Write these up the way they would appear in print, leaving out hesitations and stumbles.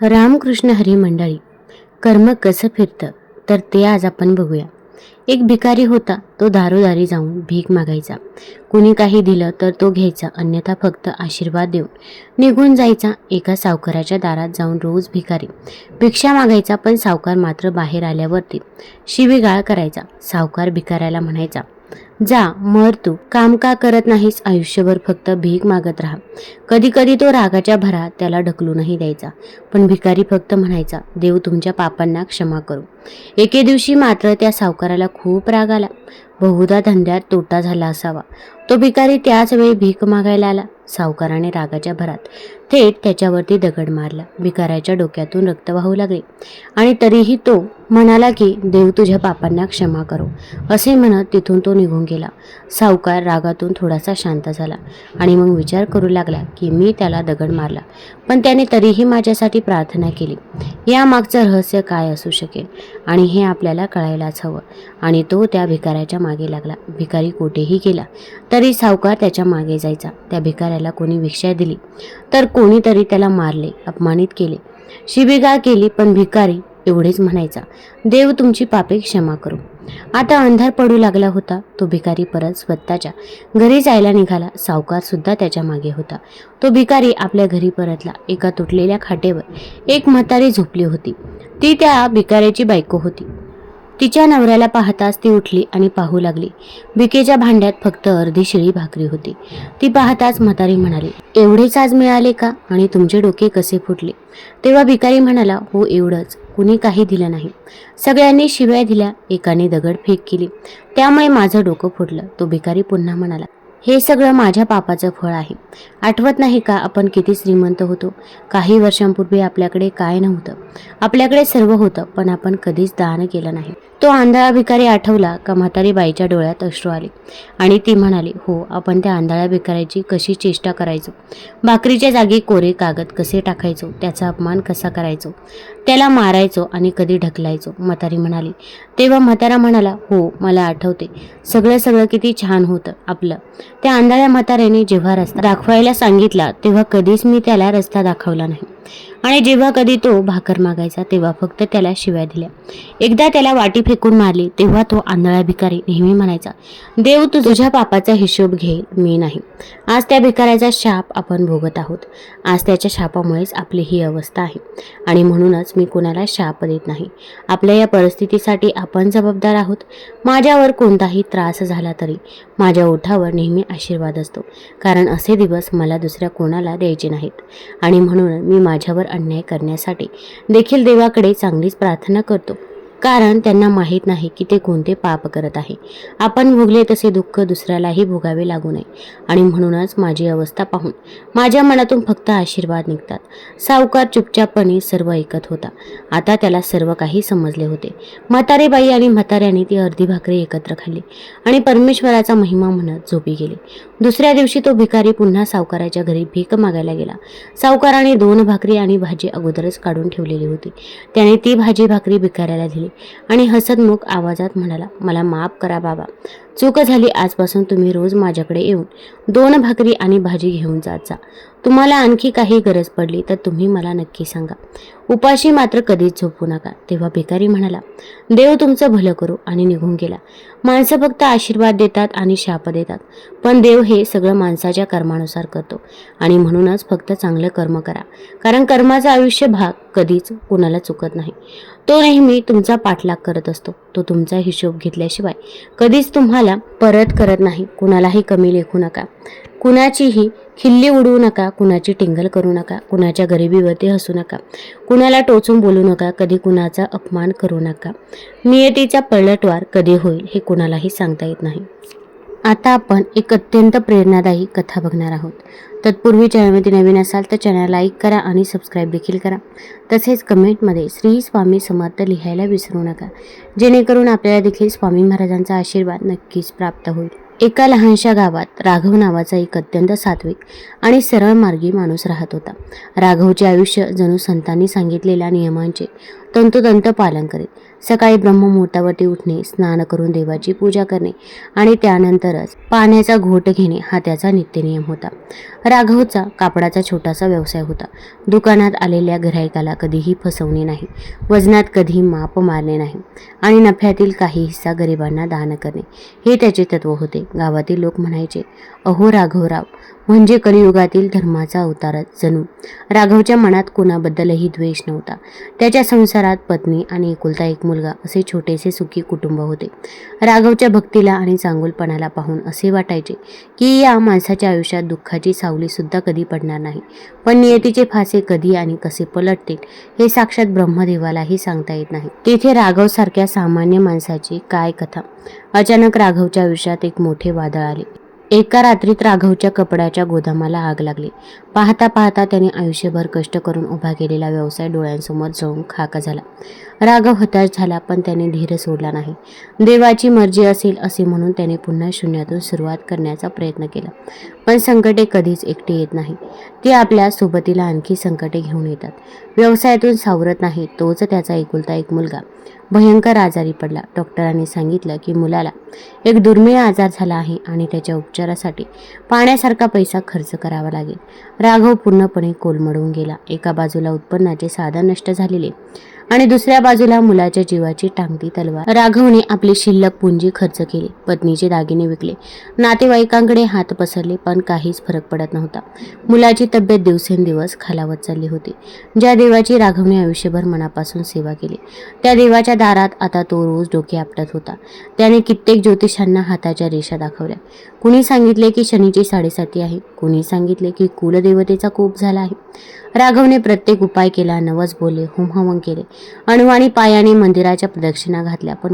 रामकृष्ण हरी मंडळी, कर्म कसं फिरतं तर ते आज आपण बघूया. एक भिकारी होता. तो दारोदारी जाऊन भीक मागायचा. कुणी काही दिलं तर तो घ्यायचा, अन्यथा फक्त आशीर्वाद देऊन निघून जायचा. एका सावकाराच्या दारात जाऊन रोज भिकारी भिक्षा मागायचा, पण सावकार मात्र बाहेर आल्यावरती शिवीगाळ करायचा. सावकार भिकाऱ्याला म्हणायचा, जा मर तू, काम का करत नाहीस, आयुष्यभर फक्त भीक मागत राहा. कधी कधी तो रागाच्या भरात त्याला ढकलूनही द्यायचा, पण भिकारी फक्त म्हणायचा, देव तुमच्या पापांना क्षमा करू. एके दिवशी मात्र त्या सावकाराला खूप राग आला. बहुधा धंद्यात तोटा झाला असावा. तो भिकारी त्याच वेळी भीक मागायला आला. सावकाराने रागाच्या भरात थेट त्याच्यावरती दगड मारला. भिकाऱ्याच्या डोक्यातून रक्त वाहू लागले आणि तरीही तो म्हणाला की देव तुझ्या पापांना क्षमा करो, असे म्हणत तिथून तो निघून गेला. सावकार रागातून थोडासा शांत झाला आणि मग विचार करू लागला की मी त्याला दगड मारला, पण त्याने तरीही माझ्यासाठी प्रार्थना केली. यामागचं रहस्य काय असू शकेल आणि हे आपल्याला कळायलाच हवं. आणि तो त्या भिकाऱ्याच्या मागे लागला. भिकारी कोठेही गेला तरी सावकार त्याच्या मागे जायचा. त्या भिकाऱ्याला कोणी भिक्षा दिली तर कोणीतरी त्याला मारले, अपमानित केले, शिवीगाळ केली, पण भिकारी एवढेच म्हणायचा, देव तुमची पापे क्षमा करू. आता अंधार पडू लागला होता. तो भिकारी परत स्वतःच्या घरी जायला निघाला. सावकार सुद्धा त्याच्या मागे होता. तो भिकारी आपल्या घरी परतला. एका तुटलेल्या खाटेवर एक म्हातारी झोपली होती. ती त्या भिकाऱ्याची बायको होती. तिच्या नवऱ्याला पाहताच ती उठली आणि पाहू लागली. भिकेच्या भांड्यात फक्त अर्धी शिळी भाकरी होती. ती पाहताच म्हातारी म्हणाली, एवढेच आज मिळाले का आणि तुमचे डोके कसे फुटले? तेव्हा भिकारी म्हणाला, हो एवढंच, कुणी काही दिलं नाही. सगळ्यांनी शिव्या दिल्या, एकाने दगडफेक केली, त्यामुळे माझं डोकं फुटलं. तो भिकारी पुन्हा म्हणाला, हे सगळं माझ्या पापाचं फळ आहे. आठवत नाही का आपण किती श्रीमंत होतो? काही वर्षांपूर्वी आपल्याकडे काय नव्हतं, आपल्याकडे सर्व होतं, पण आपण कधीच दान केलं नाही. तो आंधळा भिकारी आठवला का म्हातारी बाईच्या डोळ्यात अश्रू आले आणि ती म्हणाली, हो आपण त्या आंधळ्या भिकाऱ्याची कशी चेष्टा करायचो, भाकरीच्या जागी कोरे कागद कसे टाकायचो, त्याचा अपमान कसा करायचो, त्याला मारायचो आणि कधी ढकलायचो. म्हातारी म्हणाली. तेव्हा म्हातारा म्हणाला, हो मला आठवते, सगळं किती छान होतं आपलं. त्या आंधळ्या म्हाताऱ्याने जेव्हा रस्ता दाखवायला सांगितला तेव्हा कधीच मी त्याला रस्ता दाखवला नाही, आणि जेव्हा कधी तो भाकर मागायचा तेव्हा फक्त त्याला शिव्या दिल्या. एकदा त्याला वाटी फेकून मारली तेव्हा तो आंधळा भिकारी नेहमी म्हणायचा, देव तुझ्या पापाचा हिशोब घेईल, मी नाही. आज त्या भिकाऱ्याचा शाप आपण भोगत आहोत. आज त्याच्या शापामुळेच आपली ही अवस्था आहे, आणि म्हणूनच मी कोणाला शाप देत नाही. आपल्या या परिस्थितीसाठी आपण जबाबदार आहोत. माझ्यावर कोणताही त्रास झाला तरी माझ्या ओठावर नेहमी आशीर्वाद असतो, कारण असे दिवस मला दुसऱ्या कोणाला द्यायचे नाहीत. आणि म्हणून मी माझ्यावर अन्याय करण्यासाठी देखील देवाकडे चांगलीच प्रार्थना करतो, कारण त्यांना माहीत नाही की ते कोणते पाप करत आहे. आपण भोगले तसे दुःख दुसऱ्यालाही भोगावे लागू नये, आणि म्हणूनच माझी अवस्था पाहून माझ्या मनातून फक्त आशीर्वाद निघतात. सावकार चुपचापपणे सर्व ऐकत होता. आता त्याला सर्व काही समजले होते. म्हातारी बाई आणि म्हाताऱ्याने ती अर्धी भाकरी एकत्र खाल्ली आणि परमेश्वराचा महिमा म्हणत झोपी गेले. दुसऱ्या दिवशी तो भिकारी पुन्हा सावकाराच्या घरी भीक मागायला गेला. सावकाराने 2 भाकरी आणि भाजी अगोदरच काढून ठेवलेली होती. त्याने ती भाजी भाकरी भिकाऱ्याला दिली आणि हसतमुख आवाजात म्हणाला, मला माफ करा बाबा, चूक झाली. आजपासून तुम्ही रोज माझ्याकडे येऊन 2 भाकरी आणि भाजी घेऊन जात जा. तुम्हाला आणखी काही गरज पडली तर तुम्ही मला नक्की सांगा. उपाशी मात्र कधीच झोपू नका. तेव्हा भिकारी म्हणाला, देव तुमचं भलं करू, आणि निघून गेला. माणसं फक्त आशीर्वाद देतात आणि शाप देतात, पण देव हे सगळं माणसाच्या कर्मानुसार करतो, आणि म्हणूनच फक्त चांगलं कर्म करा, कारण कर्माचा आयुष्य भाग कधीच कुणाला चुकत नाही. तो नेहमी तुमचा पाठलाग करत असतो. तो तुमचा हिशोब घेतल्याशिवाय कधीच तुम्हाला परत करत नाही. कुणालाही कमी लेखू नका, कुणाचीही खिल्ली उडवू नका, कुणाची टिंगल करू नका, कुणाच्या गरिबीवरती हसू नका, कुणाला टोचून बोलू नका, कधी कुणाचा अपमान करू नका. नियतीचा पलटवार कधी होईल हे कुणालाही सांगता येत नाही. आता आपण एक अत्यंत प्रेरणादायी कथा बघणार आहोत. तत्पूर्वी चॅनलमध्ये नवीन असाल तर चॅनल लाईक करा आणि सबस्क्राईब देखील करा. तसेच कमेंटमध्ये श्री स्वामी समर्थ लिहायला विसरू नका, जेणेकरून आपल्याला देखील स्वामी महाराजांचा आशीर्वाद नक्कीच प्राप्त होईल. एका लहानशा गावात राघव नावाचा एक अत्यंत सात्विक आणि सरळ मार्गी माणूस राहत होता. राघवचे आयुष्य जणू संतांनी सांगितलेल्या नियमांचे तंतोतंत पालन करीत सकाळी ब्रह्ममुहूर्तावरती उठणे, स्नान करून देवाची पूजा करणे आणि त्यानंतरच पाण्याचा घोट घेणे हा त्याचा नित्यनियम होता. राघवचा कापडाचा छोटासा व्यवसाय होता. दुकानात आलेल्या गिऱ्हाईकाला कधीही फसवणे नाही, वजनात कधी माप मारणे नाही आणि नफ्यातील काही हिस्सा गरिबांना दान करणे हे त्याचे तत्व होते. गावातील लोक म्हणायचे, अहो राघवराव म्हणजे कलियुगातील धर्माचा अवतारच जणू. राघवच्या मनात कोणाबद्दलही द्वेष नव्हता. त्याच्या संसारात पत्नी आणि एकुलता एक मुलगा असे छोटेसे सुखी कुटुंब होते. राघवच्या भक्तीला आणि चांगुलपणाला पाहून असे वाटायचे की या माणसाच्या आयुष्यात दुःखाची सावली सुद्धा कधी पडणार नाही. पण नियतीचे फासे कधी आणि कसे पलटतील हे साक्षात ब्रह्मदेवालाही सांगता येत नाही. तेथे राघव सारख्या सामान्य माणसाची काय कथा. अचानक राघवच्या आयुष्यात एक मोठे वादळ आले. एका रात्रीत राघवच्या कपड्याच्या गोदामाला आग लागली. पाहता पाहता त्याने आयुष्यभर कष्ट करून उभा केलेला व्यवसाय डोळ्यांसमोर जळून खाक झाला. राघव हताश झाला, पण त्याने धीर सोडला नाही. देवाची मर्जी असेल असे म्हणून त्याने पुन्हा शून्यातून सुरुवात करण्याचा प्रयत्न केला. पण संकटे कधीच एकटी येत नाही, ती आपल्या सोबतीला आणखी संकटे घेऊन येतात. व्यवसायातून सावरत नाही तोच त्याचा एकुलता एक मुलगा भयंकर आजारी पडला. डॉक्टरांनी सांगितलं की मुलाला एक दुर्मिळ आजार झाला आहे आणि त्याच्या उपचारासाठी पाण्यासारखा पैसा खर्च करावा लागेल. राघव पूर्णपणे कोलमडून गेला. एका बाजूला उत्पन्नाचे साधन नष्ट झालेले आणि दुसऱ्या बाजूला मुलाच्या जीवाची टांगती तलवार. राघवने आपली शिल्लक पुंजी खर्च केली, पत्नीचे दागिने विकले, नातेवाईकांकडे हात पसरले, पण काहीच फरक पडत नव्हता. मुलाची तब्येत दिवसेंदिवस खालावत चालली होती. ज्या देवाची राघवने आयुष्यभर मनापासून सेवा केली त्या देवाच्या दारात आता तो रोज डोके आपटत होता. त्याने कित्येक ज्योतिषांना हाताच्या रेषा दाखवल्या. कुणी सांगितले की शनीची 7.5 आहे, कुणी सांगितले की कुलदेवतेचा कोप झाला आहे. राघवने प्रत्येक उपाय केला, नवस बोलले, होमहवन केले, अणुवाणी पायाने मंदिराच्या प्रदक्षिणा घातल्या, पण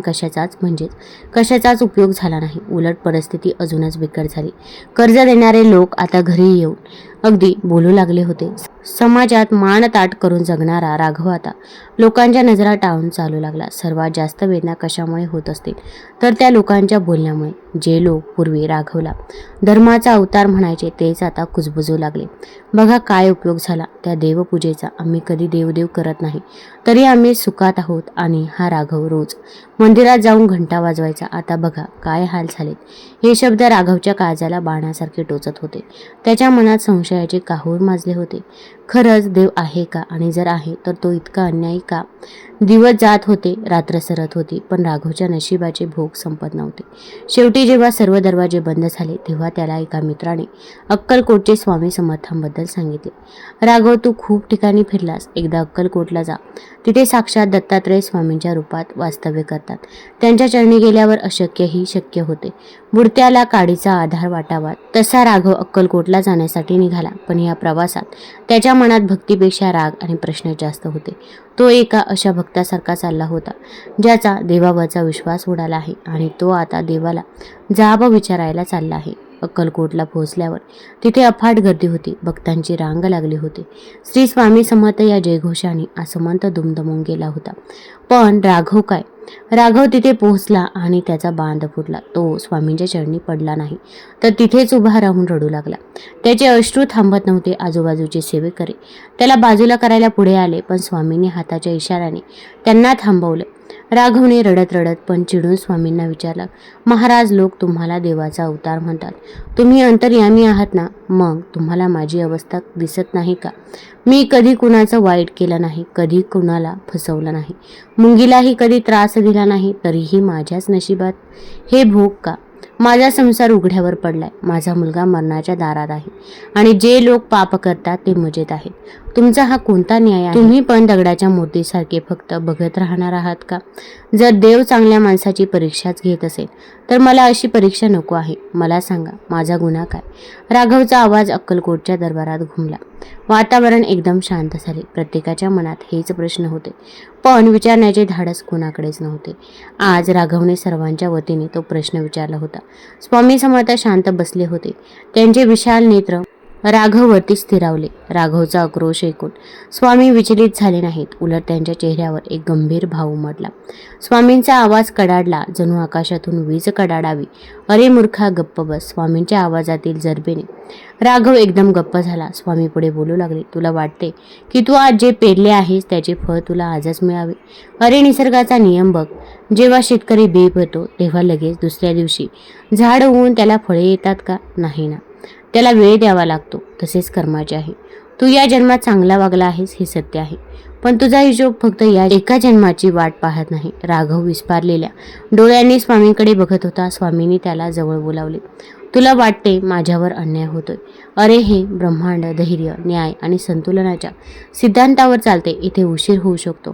कशाचाच उपयोग झाला नाही. उलट परिस्थिती अजूनच बिकट झाली. कर्ज देणारे लोक आता घरी येऊन अगदी बोलू लागले होते. समाजात मान ताट करून जगणारा राघव आता लोकांच्या नजरा टाळून चालू लागला. सर्वात जास्त वेदना कशामुळे होत असतील तर त्या लोकांच्या बोलण्यामुळे. जे लोक पूर्वी राघवला धर्माचा अवतार म्हणायचे तेच आता कुजबुजू लागले. बघा काय उपयोग झाला त्या देवपूजेचा. आम्ही कधी देवदेव करत नाही, तरी आम्ही सुखात आहोत. आणि हा राघव रोज मंदिरात जाऊन घंटा वाजवायचा. आता बघा काय हाल झालेत. हे शब्द राघवच्या काळजाला बाणासारखे टोचत होते. त्याच्या मनात संशयाचे काहूर माजले होते. खरंच देव आहे का? आणि जर आहे तर तो इतका अन्यायी का? दिवस जात होते, रात्र सरत होती, पण राघवच्या नशिबाचे भोग संपत नव्हते. शेवटी जेव्हा सर्व दरवाजे बंद झाले तेव्हा त्याला एका मित्राने अक्कलकोटचे स्वामी समर्थांबद्दल सांगितले. राघव, तू खूप ठिकाणी फिरलास, एकदा अक्कलकोटला जा. तिथे साक्षात दत्तात्रय स्वामींच्या रूपात वास्तव्य करतात. त्यांच्या चरणी गेल्यावर अशक्यही शक्य होते. बुडत्याला काडीचा आधार वाटावा तसा राघव अक्कलकोटला जाण्यासाठी निघाला. पण या प्रवासात त्याच्या मनात भक्तीपेक्षा राग आणि प्रश्न जास्त होते. तो एका अशा भक्तासारखा चालला होता ज्याचा देवावरचा विश्वास उडाला आहे आणि तो आता देवाला जाब विचारायला चालला आहे. अक्कलकोटला पोहोचल्यावर तिथे अफाट गर्दी होती. भक्तांची रांग लागली होती. श्री स्वामी समर्थ या जयघोषाने आसमंत दुमदमून गेला होता. पण राघव तिथे पोहोचला आणि त्याचा बांध फुटला. तो स्वामींच्या चरणी पडला नाही, तर तिथेच उभा राहून रडू लागला. त्याचे अश्रू थांबत नव्हते. आजूबाजूचे सेवेकरी त्याला बाजूला करायला पुढे आले, पण स्वामींनी हाताच्या इशाऱ्याने त्यांना थांबवले. राघवने रडत रडत पण चिडून स्वामींना विचारलं, महाराज, लोक तुम्हाला देवाचा अवतार म्हणतात. तुम्ही अंतर्यामी आहात ना? मग तुम्हाला माझी अवस्था दिसत नाही का? मी कधी कुणाचं वाईट केलं नाही, कधी कुणाला फसवलं नाही, मुंगीलाही कधी त्रास दिला नाही, तरीही माझ्याच नशिबात हे भोग का? माझा संसार उघड्यावर पडलाय, माझा मुलगा मरणाच्या दारात आहे आणि जे लोक पाप करतात ते मजेत आहेत. तुमचा हा कोणता न्याय आहे? तुम्ही पण दगडाच्या मूर्तीसारखे फक्त बघत राहणार आहात का? जर देव चांगल्या माणसाची परीक्षाच घेत असेल तर मला अशी परीक्षा नको आहे. मला सांगा, माझा गुन्हा काय? राघवचा आवाज अक्कलकोटच्या दरबारात घुमला. वातावरण एकदम शांत झाले. प्रत्येकाच्या मनात हेच प्रश्न होते, पण विचारण्याचे धाडस कोणाकडेच नव्हते. आज राघवने सर्वांच्या वतीने तो प्रश्न विचारला होता. स्वामी समर्थ शांत बसले होते. त्यांचे विशाल नेत्र राघववरती स्थिरावले. राघवचा आक्रोश ऐकून स्वामी विचलित झाले नाहीत. उलट त्यांच्या चेहऱ्यावर एक गंभीर भाव उमटला. स्वामींचा आवाज कडाडला, जणू आकाशातून वीज कडाडावी. अरे मूर्खा, गप्प बस. स्वामींच्या आवाजातील जरबेने राघव एकदम गप्प झाला. स्वामी पुढे बोलू लागले, तुला वाटते की तू आज जे पेरले आहेस त्याचे फळ तुला आजच मिळावे? अरे निसर्गाचा नियम बघ. जेव्हा शेतकरी बी पेरतो तेव्हा लगेच दुसऱ्या दिवशी झाड उगवून त्याला फळे येतात का? नाही ना. त्याला वेळ द्यावा लागतो. तसेच कर्माचे आहे. तू या जन्मात चांगला वागला आहेस हे सत्य आहे, पण तुझा हिशोब फक्त या एका जन्माची वाट पाहत नाही. राघव विस्पारलेल्या डोळ्यांनी स्वामींकडे बघत होता. स्वामींनी त्याला जवळ बोलावले. तुला वाटते माझ्यावर अन्याय होतोय? अरे हे ब्रह्मांड धैर्य, न्याय आणि संतुलनाच्या सिद्धांतावर चालते. इथे उशीर होऊ शकतो,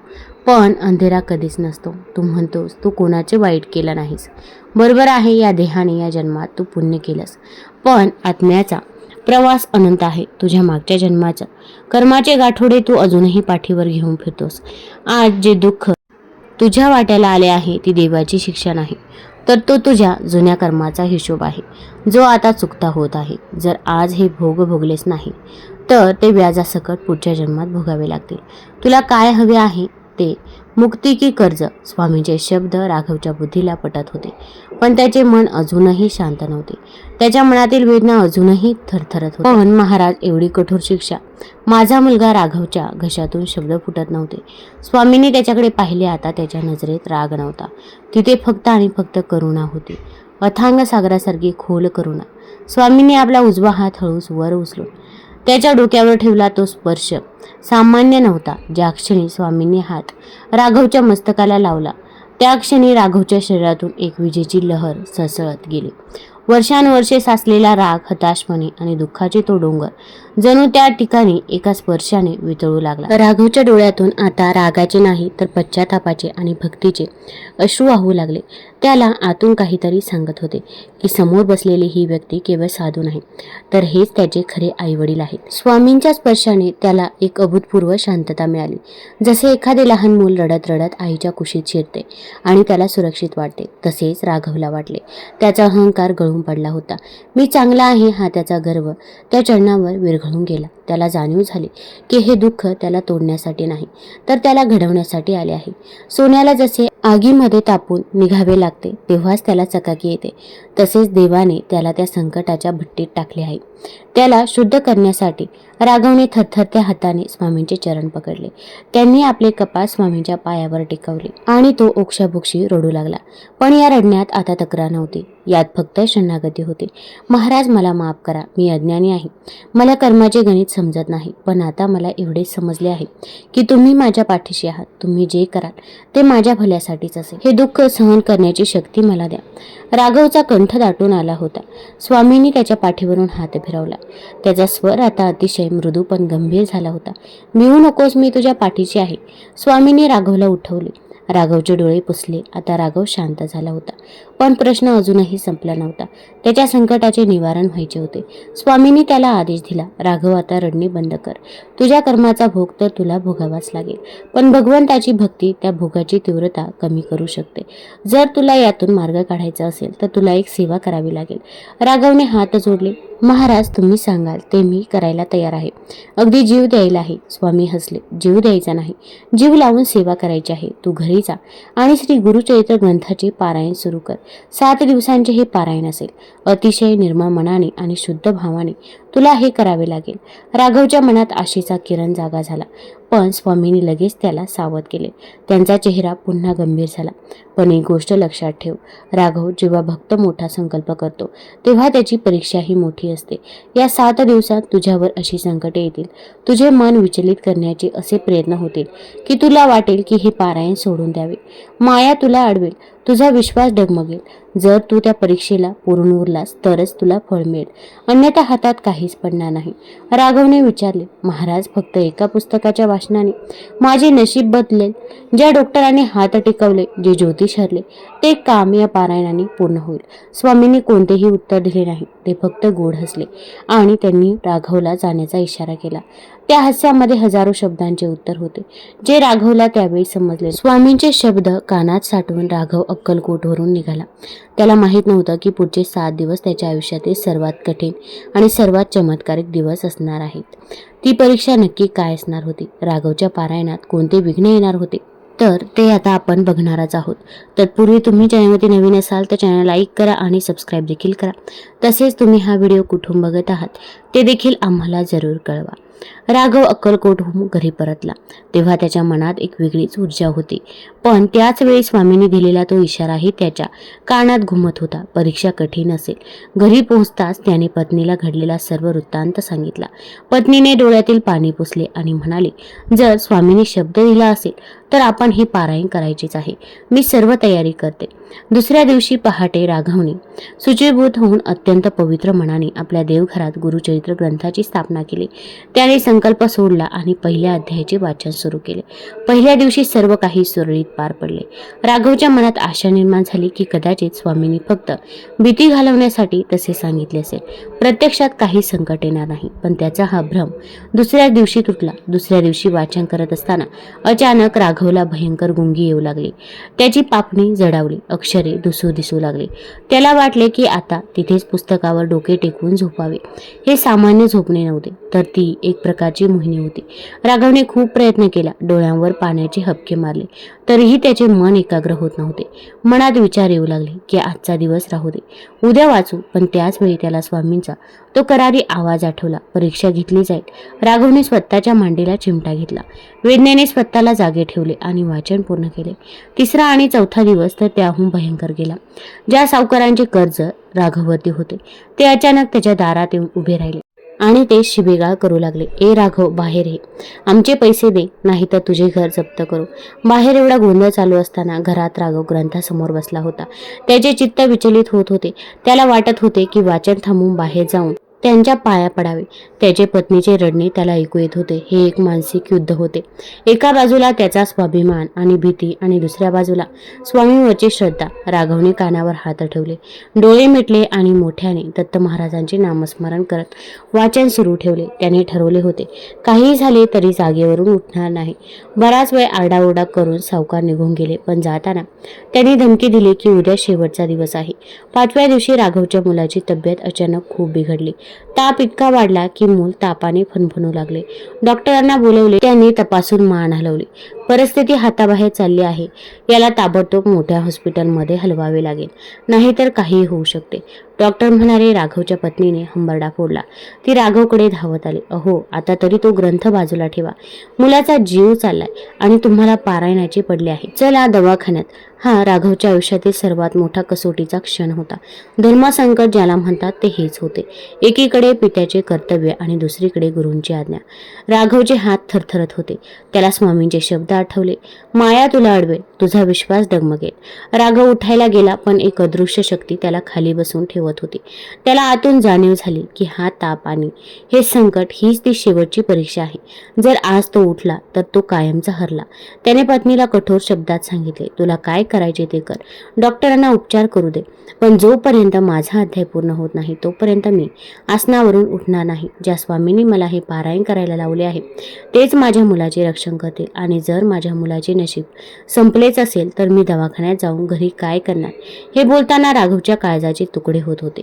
पण अंधेरा कधीच नसतो. तू म्हणतोस तू कोणाचे वाईट केलं नाहीस. बरोबर आहे, या देहाने या जन्मात तू पुण्य केलंस, पण आत्म्याचा प्रवास अनंत आहे. तुझ्या मागच्या जन्माचं कर्माचे गाठोडे तू अजूनही पाठीवर घेऊन फिरतोस. आज जे दुःख तुझ्या वाट्याला आले आहे ती देवाची शिक्षा नाही, तर तो तुझ्या जुन्या कर्माचा हिशोब आहे, जो आता चुकता होत आहे. जर आज हे भोग भोगलेस नाही तर ते व्याजासकट पुढच्या जन्मात भोगावे लागतील. तुला काय हवे आहे ते? मुक्ती की कर्ज? स्वामींचे शब्द राघवच्या बुद्धीला पटत होते, पण त्याचे मन अजूनही शांत नव्हते. त्याच्या मनातील वेदना अजूनही थरथरत होती. पण महाराज, एवढी कठोर शिक्षा? माझा मुलगा राघवच्या घशातून शब्द फुटत नव्हते. स्वामींनी त्याच्याकडे पाहिले. आता त्याच्या नजरेत राग नव्हता, तिथे फक्त आणि फक्त करुणा होती. अथांग सागरासारखी खोल करुणा. स्वामींनी आपला उजवा हात हळूच वर उचलून त्याच्या डोक्यावर ठेवला. तो स्पर्श सामान्य नव्हता. ज्या क्षणी स्वामींनी हात राघवच्या मस्तकाला लावला त्या क्षणी राघवच्या शरीरातून एक विजेची लहर सळसळत गेली. वर्षानुवर्षे साचलेला राग, हताशपणे आणि दुःखाचे तो डोंगर जणू त्या ठिकाणी एका स्पर्शाने वितळू लागला. राघवच्या डोळ्यातून आता रागाचे नाही तर पश्चातापाचे आणि भक्तीचे अश्रू वाहू लागले. त्याला आतून काहीतरी सांगत होते की समोर बसलेली ही व्यक्ती केवळ साधू नाही, तर हेच त्याचे खरे आईवडील आहेत. स्वामींच्या स्पर्शाने त्याला एक अभूतपूर्व शांतता मिळाली. जसे एखादे लहान मूल रडत रडत आईच्या कुशीत शिरते आणि त्याला सुरक्षित वाटते, तसेच राघवला वाटले. त्याचा अहंकार गळून पडला होता. मी चांगला आहे हा त्याचा गर्व त्या चरणावर विरघळून गेला. त्याला जाणीव झाली की हे दुःख त्याला तोडण्यासाठी नाही, तर त्याला घडवण्यासाठी आले आहे. सोन्याला जसे आगीमध्ये तापून निघावे लागते तेव्हाच त्याला चकाकी येते, तसेच देवाने त्याला त्या संकटाच्या भट्टीत टाकले आहे. त्याला शुद्ध करण्यासाठी राघवने थरथरत्या हाताने स्वामींचे चरण पकडले. त्यांनी आपले कपाळ स्वामींच्या पायावर टेकवले आणि तो ओक्साबोक्षी रडू लागला. पण या रडण्यात आता तक्रार नव्हती, यात फक्त शरणागती होती. महाराज, मला माफ करा. मी अज्ञानी आहे. मला कर्माचे गणित समजत नाही, पण आता मला एवढेच समजले आहे की तुम्ही माझ्या पाठीशी आहात. तुम्ही जे कराल ते माझ्या भल्यासाठीच असेल. हे दुःख सहन करण्याची शक्ती मला द्या. राघवचा कंठ दाटून आला होता. स्वामींनी त्याच्या पाठीवरून हात फिरवला. त्याचा स्वर आता अतिशय मृदू पण गंभीर झाला होता. मिळू नकोस, मी तुझ्या पाठीशी आहे. स्वामींनी राघवला उठवले. राघवचे डोळे पुसले. आता राघव शांत झाला होता, पण प्रश्न अजूनही संपला नव्हता. त्याच्या संकटाचे निवारण व्हायचे होते. स्वामींनी त्याला आदेश दिला, राघव आता रडणे बंद कर. तुझ्या कर्माचा भोग तर तुला भोगावाच लागेल, पण भगवंताची भक्ती त्या भोगाची तीव्रता कमी करू शकते. जर तुला यातून मार्ग काढायचा असेल तर तुला एक सेवा करावी लागेल. राघवने हात जोडले. महाराज, तुम्ही सांगाल ते मी करायला तयार आहे. अगदी जीव द्यायला आहे. स्वामी हसले. जीव द्यायचा नाही, जीव लावून सेवा करायची आहे. तू घरी जा आणि श्री गुरुचरित्र ग्रंथाचे पारायण सुरू कर. 7 दिवसांचे हे पारायण असेल. अतिशय निर्मळ मनाने आणि शुद्ध भावाने तुला हे करावे लागेल. राघवच्या मनात आशेचा किरण जागा झाला, पण स्वामींनी लगेच त्याला सावध केले. त्यांचा चेहरा पुन्हा गंभीर झाला. पण एक गोष्ट लक्षात ठेव, राघव, जेव्हा भक्त मोठा संकल्प करतो तेव्हा त्याची परीक्षाही मोठी असते. या 7 दिवसात तुझ्यावर अशी संकटे येतील, तुझे मन विचलित करण्याचे असे प्रयत्न होतील की तुला वाटेल की हे पारायण सोडून द्यावे. माया तुला अडवेल, तुझा विश्वास डगमगेल. जर तू त्या परीक्षेला पुरून उरलास तरच तुला फळ मिळेल, अन्यथा हातात काहीच पडणार नाही. राघवने विचारले, महाराज, फक्त एका पुस्तकाच्या वाचनाने माझे नशीब बदलेल? ज्या डॉक्टरांनी हात टेकवले, जे ज्योतिष हरले, ते काम या पारायणाने पूर्ण होईल. स्वामींनी कोणतेही उत्तर दिले नाही. ते फक्त गोड हसले आणि त्यांनी राघवला जाण्याचा इशारा केला. त्या हास्यामध्ये हजारो शब्दांचे उत्तर होते जे राघवला त्यावेळी समजले. स्वामींचे शब्द कानात साठवून राघव अक्कलकोटवरून निघाला. त्याला माहीत नव्हतं की पुढचे 7 दिवस त्याच्या आयुष्यातील सर्वात कठीण आणि सर्वात चमत्कारिक दिवस असणार आहेत. ती परीक्षा नक्की काय असणार होती? राघवच्या पारायणात कोणते विघ्न येणार होते? तर ते आता आपण बघणारच आहोत. तत्पूर्वी तुम्ही चॅनलवरती नवीन असाल तर चॅनल लाईक करा आणि सबस्क्राईब देखील करा. तसेच तुम्ही हा व्हिडिओ कुठून बघत आहात ते देखील आम्हाला जरूर कळवा. राघव अक्कलकोटहून घरी परतला तेव्हा त्याच्या मनात एक वेगळीच ऊर्जा होती. पण त्याच वेळी स्वामींनी दिलेला तो इशाराही त्याच्या कानात घुमत होता. परीक्षा कठीण असेल. घरी पोहोचताच त्याने पत्नीला घडलेला सर्व वृत्तांत सांगितला. पत्नीने डोळ्यातील पाणी पुसले आणि म्हणाली, जर स्वामींनी शब्द दिला असेल तर आपण हे पारायण करायचेच आहे. मी सर्व तयारी करते. दुसऱ्या दिवशी पहाटे राघवने शुचिभूत होऊन अत्यंत पवित्र मनाने आपल्या देवघरात गुरुचरित्र ग्रंथाची स्थापना केली. त्याने संकल्प सोडला आणि पहिल्या अध्यायाचे वाचन सुरू केले. पहिल्या दिवशी सर्व काही सुरळीत पार पडले. राघवच्या मनात आशा निर्माण झाली की कदाचित स्वामींनी फक्त भीती घालवण्यासाठी तसे सांगितले असेल. प्रत्यक्षात काही संकट येणार नाही. पण त्याचा हा भ्रम दुसऱ्या दिवशी तुटला. दुसऱ्या दिवशी वाचन करत असताना अचानक राघवला भयंकर गुंगी येऊ लागली. त्याची पापणी जडावली. अक्षरे दिसू लागले. त्याला वाटले की आता तिथेच पुस्तकावर डोके टेकवून झोपावे. हे सामान्य झोपणे नव्हते तर ती एक प्रकारची मोहिनी होती. राघवने खूप प्रयत्न केला. डोळ्यांवर पाण्याचे हबके मारले तरीही त्याचे मन एकाग्र होत नव्हते. मनात विचार येऊ लागले की आजचा दिवस राहू दे, उद्या वाचू. पण त्याच वेळी त्याला स्वामींचा तो करारी आवाज आठवला. परीक्षा घेतली जाईल. राघवने स्वतःच्या मांडीला चिमटा घेतला. वेदनेने स्वतःला जागे ठेवले आणि वाचन पूर्ण केले. तिसरा आणि चौथा दिवस तर त्याहून भयंकर गेला. ज्या सावकारांचे कर्ज राघववरती होते ते अचानक त्याच्या दारात येऊन उभे राहिले आणि ते शिवेगाळ करू लागले. ए राघव, बाहेर ये. आमचे पैसे दे, नाहीतर तुझे घर जप्त करू. बाहेर एवढा गोंधळ चालू असताना घरात राघव ग्रंथासमोर बसला होता. त्याचे चित्त विचलित होत होते. त्याला वाटत होते की वाचन थांबून बाहेर जाऊन त्यांच्या पाया पडावे. त्याचे पत्नीचे रडणे त्याला ऐकू येत होते. हे एक मानसिक युद्ध होते. एका बाजूला त्याचा स्वाभिमान आणि भीती आणि दुसऱ्या बाजूला स्वामींवरची श्रद्धा. राघवने कानावर हात ठेवले, डोळे मिटले आणि मोठ्याने दत्त महाराजांचे नामस्मरण करत वाचन सुरू ठेवले. त्याने ठरवले होते काही झाले तरी जागेवरून उठणार नाही. बराच वेळ आरडाओरडा करून सावकार निघून गेले. पण जाताना त्यांनी धमकी दिली की उद्या शेवटचा दिवस आहे. 5व्या दिवशी राघवच्या मुलाची तब्येत अचानक खूप बिघडली. ताप इतका वाढला की मूल तापाने फणफणू लागले. डॉक्टरांना बोलवले. त्यांनी तपासून मान हलवली. परिस्थिती हाताबाहेर चालली आहे. याला ताबडतोब मोठ्या हॉस्पिटलमध्ये हलवावे लागेल, नाहीतर काहीही होऊ शकते. डॉक्टर म्हणाले. राघवच्या पत्नीने हंबरडा फोडला. ती राघवकडे धावत आली. अहो, आता तरी तो ग्रंथ बाजूला ठेवा. मुलाचा जीव चाललाय आणि तुम्हाला पारायणाचे पडले आहे. चला दवाखान्यात. हा राघवच्या आयुष्यातील सर्वात मोठा कसोटीचा क्षण होता. धर्मसंकट ज्याला म्हणतात ते हेच होते. एकीकडे पित्याचे कर्तव्य आणि दुसरीकडे गुरूंची आज्ञा. राघवचे हात थरथरत होते. त्याला स्वामींचे शब्द आठवले. माया तुला अडवेल, तुझा विश्वास डगमगेल. राघव उठायला गेला पण एक अदृश्य शक्ती त्याला खाली बसून ठेवत होती. त्याला आतून जाणीव झाली की हा ताप आणि हे संकट हीच ती शेवटची परीक्षा आहे. जर आज तो उठला तर तो कायमचा हरला. त्याने पत्नीला कठोर शब्दात सांगितले, तुला काय करायचे ते कर. डॉक्टरांना उपचार करू दे. पण जोपर्यंत माझा अध्याय पूर्ण होत नाही तोपर्यंत मी आसनावरून उठणार नाही. ज्या स्वामींनी मला हे पारायण करायला लावले आहे तेच माझ्या मुलाचे रक्षण करतील. आणि जर माझ्या मुलाचे नशीब संपलेच असेल तर मी दवाखान्यात जाऊन घरी काय करणार. हे बोलताना राघवच्या काळजाचे तुकडे होत होते.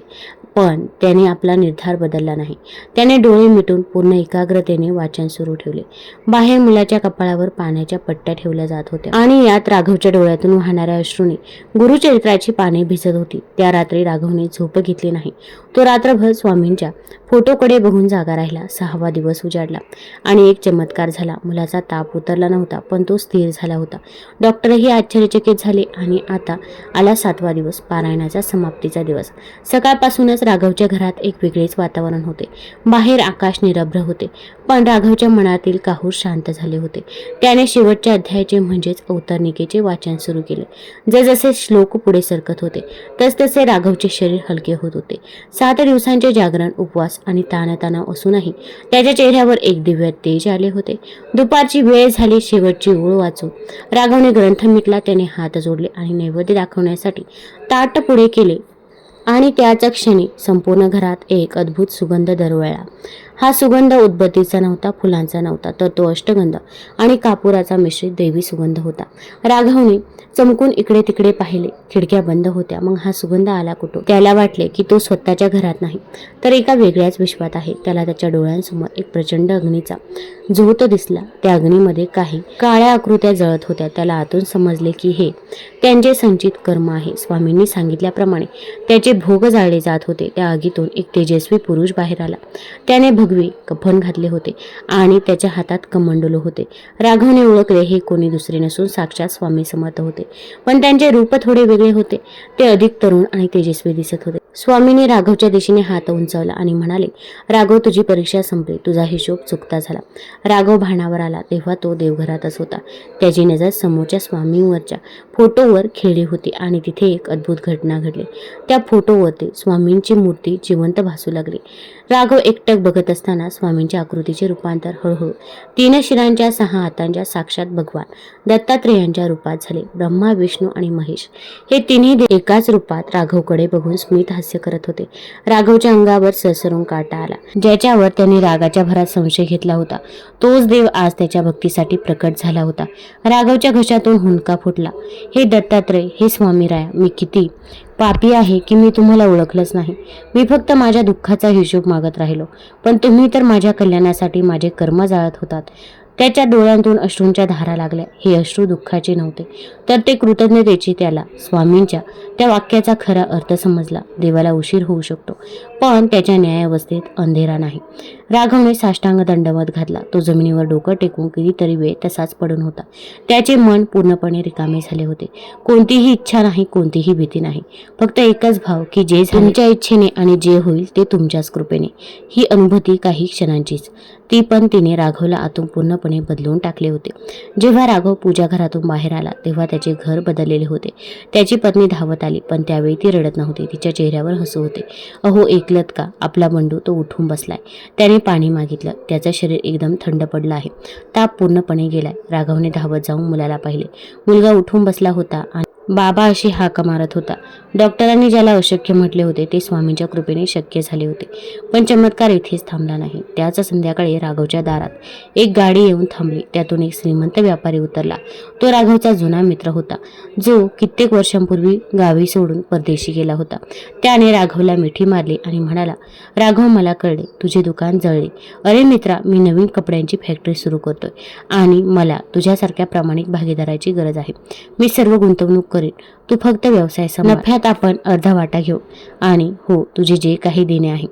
पण त्याने आपला निर्धार बदलला नाही. त्याने डोळे मिटून पूर्ण एकाग्रतेने वाचन सुरू ठेवले. बाहेर मुलाच्या कपाळावर पाण्याच्या पट्ट्या ठेवल्या जात होत्या आणि यात राघवच्या डोळ्यातून वाहणाऱ्या अश्रूने गुरुचरित्राची पाने भिजत होती. त्या रात्री राघवने झोप घेतली नाही. तो रात्रभर स्वामींच्या फोटोकडे बघून जागा राहिला. 6वा दिवस उजाडला आणि एक चमत्कार झाला. मुलाचा ताप उतरला नव्हता पण तो स्थिर झाला होता. डॉक्टरही आश्चर्यचकित झाले. आणि आता आला 7वा दिवस, पारायणाचा समाप्तीचा दिवस. सकाळपासूनच राघवच्या घरात एक वेगळेच वातावरण होते. बाहेर आकाश निरभ्र होते, पण राघवच्या मनातील काहूर शांत झाले होते. त्याने शेवटच्या अध्यायाचे म्हणजेच अवतरणिकेचे वाचन सुरू केले. जसजसे श्लोक पुढे सरकत होते तसतसे राघवचे शरीर हलके होत होते. 7 दिवसांचे जागरण, उपवास आणि ताणतणाव असूनही त्याच्या चेहऱ्यावर एक दिव्य तेज आले होते. दुपारची वेळ झाली. शेवटची ओळ वाचून राघवने ग्रंथ मिटला. त्याने हात जोडले आणि नैवेद्य दाखवण्यासाठी ताट पुढे केले आणि त्याच क्षणी संपूर्ण घरात एक अद्भुत सुगंध दरवळला. हा सुगंध उदबत्तीचा नव्हता, फुलांचा नव्हता, तर तो अष्टगंध आणि कापुराचा मिश्रित दैवी सुगंध होता. राघवने चमकून इकडे तिकडे पाहिले. खिडक्या बंद होत्या. मग हा सुगंध आला कुठून? त्याला वाटले की तो स्वतःच्या घरात नाही, तर एका वेगळ्याच विश्वात आहे. त्याला त्याच्या डोळ्यांसमोर एक प्रचंड अग्नीचा झोत दिसला. त्या अग्नीमध्ये काही काळ्या आकृत्या जळत होत्या. त्याला आतून समजले की हे त्यांचे संचित कर्म आहे. स्वामींनी सांगितल्याप्रमाणे त्याचे भोग जाळले जात होते. त्या आगीतून एक तेजस्वी पुरुष बाहेर आला. त्याने भगवे कफन घातले होते आणि त्याच्या हातात कमंडलू होते. राघवने ओळखले हे कोणी दुसरे नसून साक्षात स्वामी समर्थ होते, पण त्यांचे रूप थोडे वेगळे होते. ते अधिक तरुण आणि तेजस्वी दिसत होते. स्वामींनी राघवच्या दिशेने हात उंचावला आणि म्हणाले, राघव, तुझी परीक्षा संपली. तुझा हिशोब चुकता झाला. राघव भानावर आला तेव्हा तो देवघरातच होता. त्याची नजर समोरच्या स्वामींवरच्या फोटोवर खेळली होती आणि तिथे एक अद्भुत घटना घडली. त्या फोटोवरती स्वामींची मूर्ती जिवंत भासू लागली. राघव एकटक बघत असताना स्वामींच्या आकृतीचे रूपांतर हळूहळू 3 शिरांच्या 6 हातांच्या साक्षात भगवान दत्तात्रेयांच्या रूपात झाले. ब्रह्मा, विष्णू आणि महेश हे तिन्ही देव एकाच रूपात राघवकडे बघून स्मित हास्य करत होते. राघवच्या अंगावर सरसरून काटा आला. ज्याच्यावर त्यांनी रागाच्या भरात संशय घेतला होता, तोच देव आज त्याच्या भक्तीसाठी प्रकट झाला होता. राघवच्या घशातून हुंदका फुटला. हे दत्तात्रय, हे स्वामीराया, मी किती पापी आहे की मी तुम्हाला ओळखलंच नाही. मी फक्त माझ्या दुःखाचा हिशोब मागत राहिलो, पण तुम्ही तर माझ्या कल्याणासाठी माझे कर्म जाळत होतात. त्याच्या डोळ्यांतून अश्रूंच्या धारा लागल्या. हे अश्रू दुःखाचे नव्हते, तर ते कृतज्ञतेचे. त्याला स्वामींच्या त्या वाक्याचा खरा अर्थ समजला. देवाला उशीर होऊ शकतो, पण त्याच्या न्यायावस्थेत अंधेरा नाही. राघवने साष्टांग दंडवत घातला. तो जमिनीवर डोकं टेकून कितीतरी वेळ तसाच पडून होता. त्याचे मन पूर्णपणे रिकामे झाले होते. कोणतीही इच्छा नाही, कोणतीही भीती नाही, फक्त एकच भाव की जे तुमच्या इच्छेने आणि जे होईल ते तुमच्याच कृपेने. ही अनुभूती काही क्षणांचीच, ती पण तिने राघवला आतून पूर्णपणे बदलून टाकले होते. जेव्हा राघव पूजा घरातून बाहेर आला तेव्हा त्याचे घर बदललेले होते. त्याची पत्नी धावत आली, पण त्यावेळी ती रडत नव्हती. तिच्या चेहऱ्यावर हसू होते. अहो, ऐकलत का? आपला बंडू तो उठून बसलाय. त्याने पाणी मागितलं. त्याचं शरीर एकदम थंड पडलं आहे. ताप पूर्णपणे गेलाय. राघवने धावत जाऊन मुलाला पाहिले. मुलगा उठून बसला होता आणि बाबा अशी हाक मारत होता. डॉक्टरांनी ज्याला अशक्य म्हटले होते ते स्वामींच्या कृपेने शक्य झाले होते. पण चमत्कार इथेच थांबला नाही. त्याच संध्याकाळी राघवच्या दारात एक गाडी येऊन थांबली. त्यातून एक श्रीमंत व्यापारी उतरला. तो राघवचा जुना मित्र होता, जो कित्येक वर्षांपूर्वी गावी सोडून परदेशी गेला होता. त्याने राघवला मिठी मारली आणि म्हणाला, राघव, मला कळले, तुझे दुकान जळले. अरे मित्रा, मी नवीन कपड्यांची फॅक्टरी सुरू करतोय आणि मला तुझ्यासारख्या प्रामाणिक भागीदाराची गरज आहे. मी सर्व गुंतवणूक करेन, तू फक्त व्यवसाय सांभाळ. नफ्यात आपण अर्धा वाटा घेऊ आणि हो, तुझे जे काही देणे आहे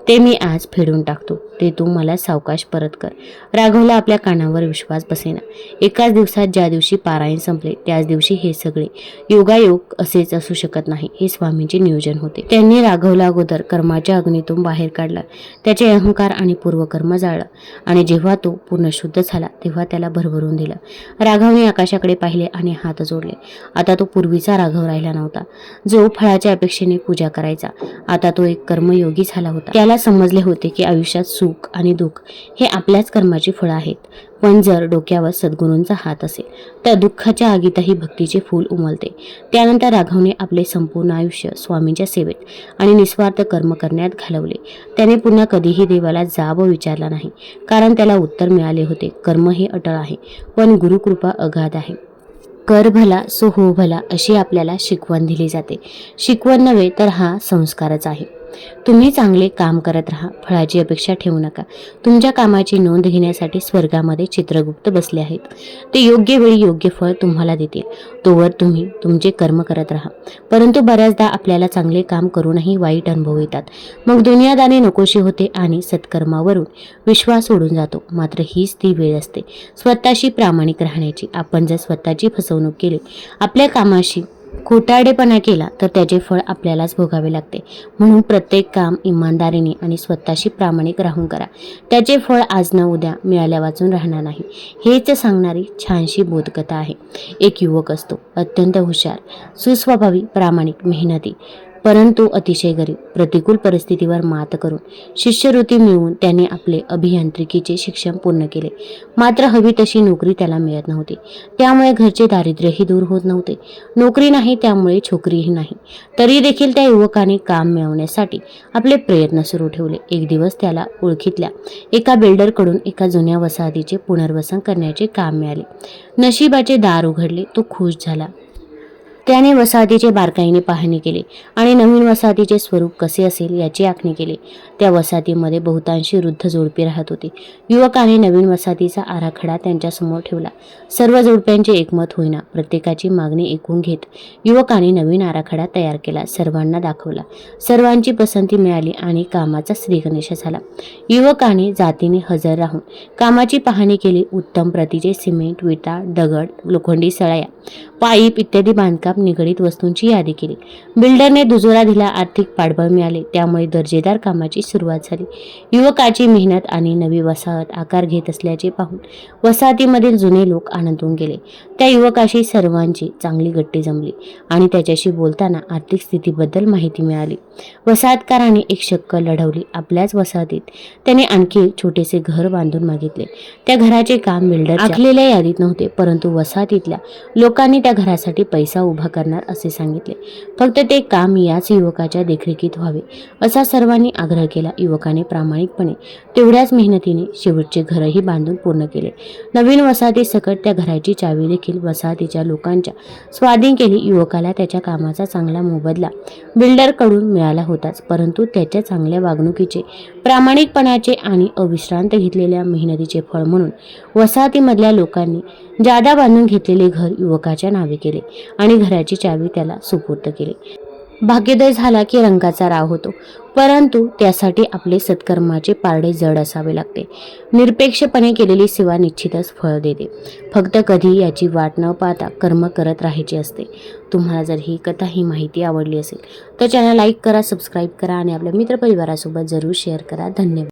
ते मी आज फेडून टाकतो. ते तू मला सावकाश परत कर. राघवला आपल्या कानावर विश्वास बसेना. एकाच दिवसात ज्या दिवशी पारायण संपले त्याच दिवशी हे सगळे योगायोग असेच असू शकत नाही. हे स्वामींचे नियोजन होते. त्यांनी राघवला अगोदर कर्माच्या अग्नीतून बाहेर काढला. त्याचे अहंकार आणि पूर्वकर्म जाळलं आणि जेव्हा तो पूर्ण शुद्ध झाला तेव्हा त्याला भरभरून दिलं. राघवने आकाशाकडे पाहिले आणि हात जोडले. आता तो पूर्वीचा राघव राहिला नव्हता, जो फळाच्या अपेक्षेने पूजा करायचा. आता तो एक कर्मयोगी झाला होता. त्याला समजले होते की आयुष्यात सुख आणि दुःख हे आपल्याच कर्माची फळं आहेत. पण जर डोक्यावर सद्गुरूंचा हात असेल तर दुःखाच्या आगीतही भक्तीचे फूल उमलते. त्यानंतर राघवने आपले संपूर्ण आयुष्य स्वामींच्या सेवेत आणि निस्वार्थ कर्म करण्यात घालवले. त्याने पुन्हा कधीही देवाला जाब विचारला नाही, कारण त्याला उत्तर मिळाले होते, कर्म हे अटळ आहे, पण गुरुकृपा अगाध आहे. कर भला सो हो भला अशी आपल्याला शिकवण दिली जाते. शिकवण नव्हे तर हा संस्कारच आहे. तुम्ही चांगले काम करत राहा, फळाची अपेक्षा ठेवू नका. तुमच्या कामाची नोंद घेण्यासाठी स्वर्गामध्ये चित्रगुप्त बसले आहेत. ते योग्य वेळी योग्य फळ तुम्हाला देतील. तोवर तुम्ही तुमचे कर्म करत राहा. परंतु बऱ्याचदा आपल्याला चांगले काम करूनही वाईट अनुभव येतात. मग दुनियादारी नकोशी होते आणि सत्कर्मावरून विश्वास सोडून जातो. मात्र हीच ती वेळ असते स्वतःशी प्रामाणिक राहण्याची. आपण जर स्वतःची फसवणूक केली, आपल्या कामाशी खोटारडेपणा केला तर त्याचे फळ आपल्यालाच भोगावे लागते. म्हणून प्रत्येक काम इमानदारीने आणि स्वतःशी प्रामाणिक राहून करा. त्याचे फळ आज ना उद्या मिळाल्या वाचून राहणार नाही. हेच सांगणारी छानशी बोधकथा आहे. एक युवक असतो, अत्यंत हुशार, सुस्वभावी, प्रामाणिक, मेहनती, परंतु अतिशय गरीब. प्रतिकूल परिस्थितीवर मात करून शिष्यवृत्ती मिळवून त्याने आपले अभियांत्रिकीचे शिक्षण पूर्ण केले. मात्र हवी तशी नोकरी त्याला मिळत नव्हती. त्यामुळे घरचे दारिद्र्यही दूर होत नव्हते. नोकरी नाही त्यामुळे छोकरीही नाही. तरी देखील त्या युवकाने काम मिळवण्यासाठी आपले प्रयत्न सुरू ठेवले. एक दिवस त्याला ओळखीतल्या एका बिल्डरकडून एका जुन्या वसाहतीचे पुनर्वसन करण्याचे काम मिळाले. नशिबाचे दार उघडले. तो खुश झाला. त्याने वसाहतीचे बारकाईने पाहणी केली आणि नवीन वसाहतीचे स्वरूप कसे असेल याची आखणी केली. त्या वसाहतीमध्ये बहुतांशी वृद्ध जोडपी राहत होती. युवकाने नवीन वसाहतीचा आराखडा त्यांच्यासमोर ठेवला. सर्व जोडप्यांचे एकमत होईना. प्रत्येकाची मागणी ऐकून घेत युवकाने नवीन आराखडा तयार केला. सर्वांना दाखवला. सर्वांची पसंती मिळाली आणि कामाचा श्रीगणेश झाला. युवकाने जातीने हजर राहून कामाची पाहणी केली. उत्तम प्रतीचे सिमेंट, विटा, दगड, लोखंडी सळया, पाईप इत्यादी बांधकाम निगडित वस्तूंची यादी केली. बिल्डरने दुजोरा दिला. आर्थिक पाठबळ मिळाले. त्यामुळे दर्जेदार कामाची सुरुवात झाली. युवकाची मेहनत आणि नवी वसाहत आकार घेत असल्याचे पाहून वसाहतीमधील जुने लोक आनंदून गेले. त्या युवकाशी सर्वांची चांगली गट्टी जमली आणि त्याच्याशी बोलताना आर्थिक स्थितीबद्दल माहिती मिळाली. वसाहतकाराने एक शक्कल लढवली. आपल्याच वसाहतीत त्याने आणखी एक छोटेसे घर बांधून मागितले. त्या घराचे काम बिल्डर आखलेल्या यादीत नव्हते, परंतु वसाहतीतल्या लोकांनी त्या घरासाठी पैसा उभा करणार असे सांगितले. फक्त ते काम याच युवकाच्या देखरेखीत व्हावे असा सर्वांनी आग्रह केला. युवकाने प्रामाणिकपणे तेवढ्याच मेहनतीने शेवटचे घरही बांधून पूर्ण केले. नवीन वसाहती सकट त्या घराची चावी देखील वसाहतीच्या लोकांच्या स्वाधीन केली. युवकाला त्याच्या कामाचा चांगला मोबदला बिल्डरकडून मिळाला होताच, परंतु त्याच्या चांगल्या वागणुकीचे, प्रामाणिकपणाचे आणि अविश्रांत घेतलेल्या मेहनतीचे फळ म्हणून वसाहतीमधल्या लोकांनी जादा बांधून घेतलेले घर युवकाच्या नावे केले आणि घराची चावी त्याला सुपूर्द केली. भाग्योदय झाला की रंगाचा राव होतो, परंतु त्यासाठी आपले सत्कर्माचे पारडे जड असावे लागते. निरपेक्षपणे केलेली सेवा निश्चितच फळ देते. फक्त कधी याची वाट न पाहता कर्म करत राहायचे असते. तुम्हाला जर ही कथा, ही माहिती आवडली असेल तर चॅनल लाईक करा, सबस्क्राईब करा आणि आपल्या मित्रपरिवारासोबत जरूर शेअर करा. धन्यवाद.